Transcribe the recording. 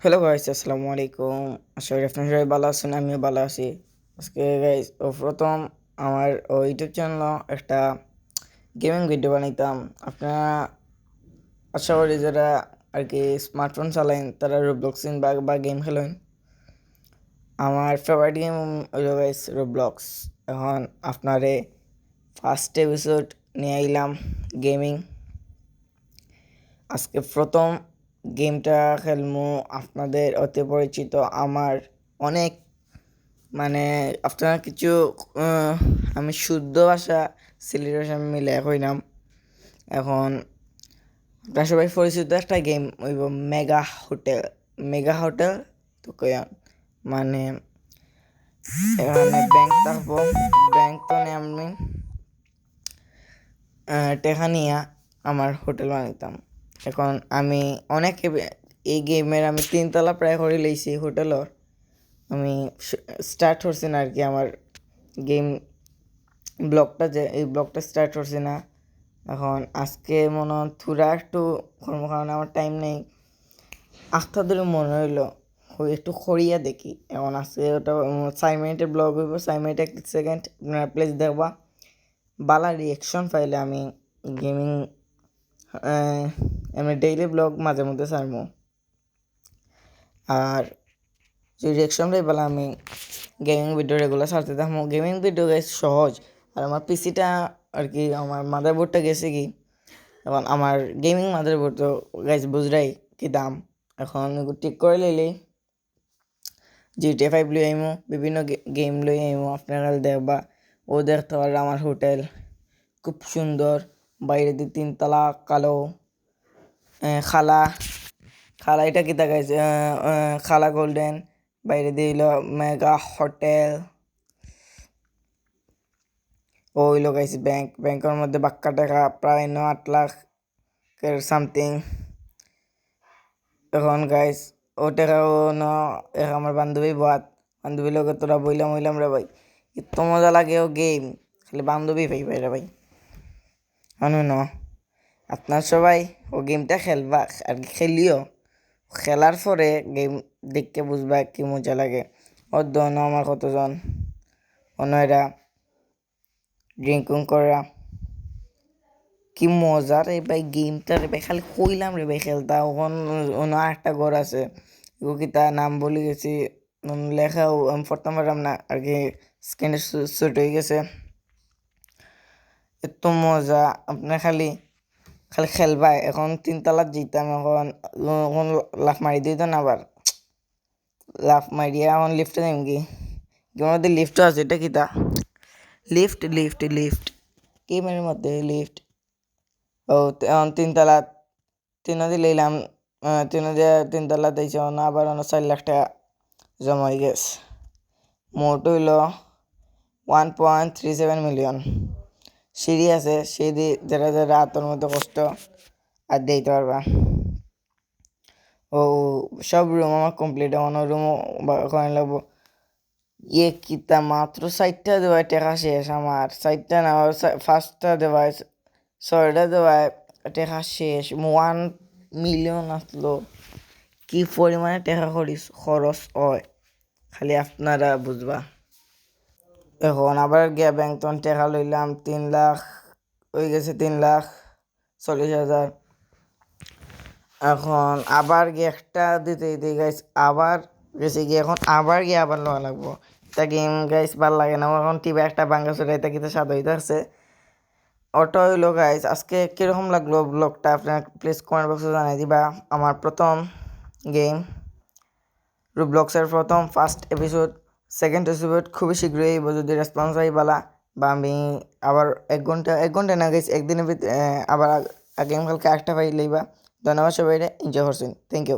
Hello guys, আসসালামু আলাইকুম। আশা করি আপনারা সবাই ভালো আছেন, আমিও ভালো আছি। আজকে গাইস প্রথম আমার ইউটিউব চ্যানেল একটা গেমিং ভিডিও বানাইতাম। আপনারা আশা করি যারা আর কি স্মার্টফোন চালাইন তারা রোবলক্সিন বা গেম খেলেন। আমার ফেভারিট গেম হইল গাইস রোবলক্স। এখন আপনারে ফার্স্ট এপিসোড নিয়ে আইলাম গেমিং। আজকে প্রথম গেমটা খেলমু আপনাদের অতি পরিচিত আমার অনেক মানে আপনারা কিছু আমি শুদ্ধ ভাষা সিলেট ভাষা মিলে কইলাম। এখন আপনার সবাই পরিচিত একটা গেম হইব মেগা হোটেল তো কয়ান মানে এখানে ব্যাংক থাকবো। ব্যাংক তো আমি টেকা নিয়া আমার হোটেল বানাইতাম। এখন আমি অনেক এই গেমের আমি 3 তলা প্রায় করে লইছি হোটেলর। আমি স্টার্ট করছি না আর কি আমার গেম ব্লগটা, যে এই ব্লগটা স্টার্ট করছি না। এখন আজকে মনে হয় থুরা একটু কর্ম, কারণে আমার টাইম নেই। আস্থা ধরে মনে হইলো একটু খড়িয়া দেখি। এখন আজকে ওটা 4 মিনিটের ব্লগ হইব, 4 মিনিট 1 সেকেন্ড আপনারা প্লেস দেখবা। বালা রিয়েকশন পাইলে আমি গেমিং এমনি ডেইলি ব্লগ মাঝে মধ্যে ছাড়বো। আর যে রিয়েকশন পাইলে আমি গেমিং ভিডিও রেগুলার ছাড়তে থাকবো। গেমিং ভিডিও গাইস সহজ। আর আমার পিসিটা আর কি আমার মাদারবোর্ডটা গেছে কি, এখন আমার গেমিং মাদারবোর্ড তো গাইস বুঝরাই কি দাম। এখন ঠিক করে লইলে GTA 5 লই আইমু, বিভিন্ন গেম লই আইমু। আপনারা দেখবা ও দেখতে পারলে আমার হোটেল খুব সুন্দর। বাইরে দিয়ে 3 তলা কালো খালা খালা এটা কি দেখাইছে, খালা গোল্ডেন। বাইরে দিয়ে হইলো মেগা হোটেল। ও হইলো গাইছে ব্যাংকের মধ্যে বাক্কা টাকা প্রায় 8 লাখ সামথিং। এখন গাইস ও টাকা ও ন আমার বান্ধবী বান্ধবী লোক তোরা বইলাম রে ভাই, এত মজা লাগে ও গেম, খালি বান্ধবী পাই রে ভাই। জানো ন আপনার সবাই ও গেমটা খেলবা আর কি, খেলিও। খেলার পরে গেম দেখতে বুঝবা কি মজা লাগে। ওর দোনো আমার কতজন অনয়রা ড্রিঙ্কিং করা কি মজা রে ভাই গেমটা রে ভাই, খালি কইলাম রে ভাই খেলতা। ওখান অন্য একটা ঘর আছে, ও কি তার নাম বলে গেছি, লেখাও আমি পড়তাম পারলাম না আর কি, স্ক্রিনে ছোট হয়ে গেছে। এত মজা আপনার খালি খালি খেলবাই। এখন 3 তলার যেতাম, এখন লাফ মারি দিত না, আবার লাফ মারিয়া এখন লিফটে যাইম কি গেমের মধ্যে লিফটও আছে। এটা কি তা লিফট গেমের মধ্যে লিফট। ও এখন 3 তলা তিন দিয়ে লইলাম, 3 তলা দিয়েছে আবার 4 লাখ টাকা জমা হয়ে গেছে। মোট হইল 1.37 মিলিয়ন। সিঁড়ি আছে, সিঁড়ি যারা যারা হাতের মধ্যে কষ্ট আর দিতে পারবা। ও সব রুম আমার কমপ্লিট, এমন রুমও কয়েন লাগবো। কিতা মাত্র 4টা দেওয়ায় টাকা শেষ আমার। 4টা না, 5টা দেওয়ায় 6টা দেওয়ায় টাকা শেষ। 1 মিলিয়ন আসলো। কি পরিমাণে টাকা খরচ হয় খালি আপনারা বুঝবা। এখন আবার গিয়া ব্যাংক তখন টাকা লইলাম 3 লাখ হয়ে গেছে, 3,40,000। এখন আবার গিয়ে একটা দিতে দিতে গাইস আবার গেছে গিয়ে, এখন আবার গিয়ে আবার লওয়া লাগবো। তা গেম গাইস ভাল লাগে না এখন। টিভি একটা ভাঙ্গা চলে এটা কিন্তু স্বাদ হইতে আছে। ওটা হইলো গাইস আজকে কীরকম লাগলো ব্লগটা আপনার প্লিজ কমেন্ট বক্সে জানাই দিবা। আমার প্রথম গেম রোবলক্সের প্রথম ফার্স্ট এপিসোড, সেকেন্ড এপিসোড খুবই শীঘ্রই হইব যদি রেসপন্স হয় বালা। বা আমি আবার 1 ঘন্টা না গেছি একদিনের আবার গেম কালকে একটা পাই লইবা। ধন্যবাদ সবাই, এনজয় করছেন, থ্যাংক ইউ।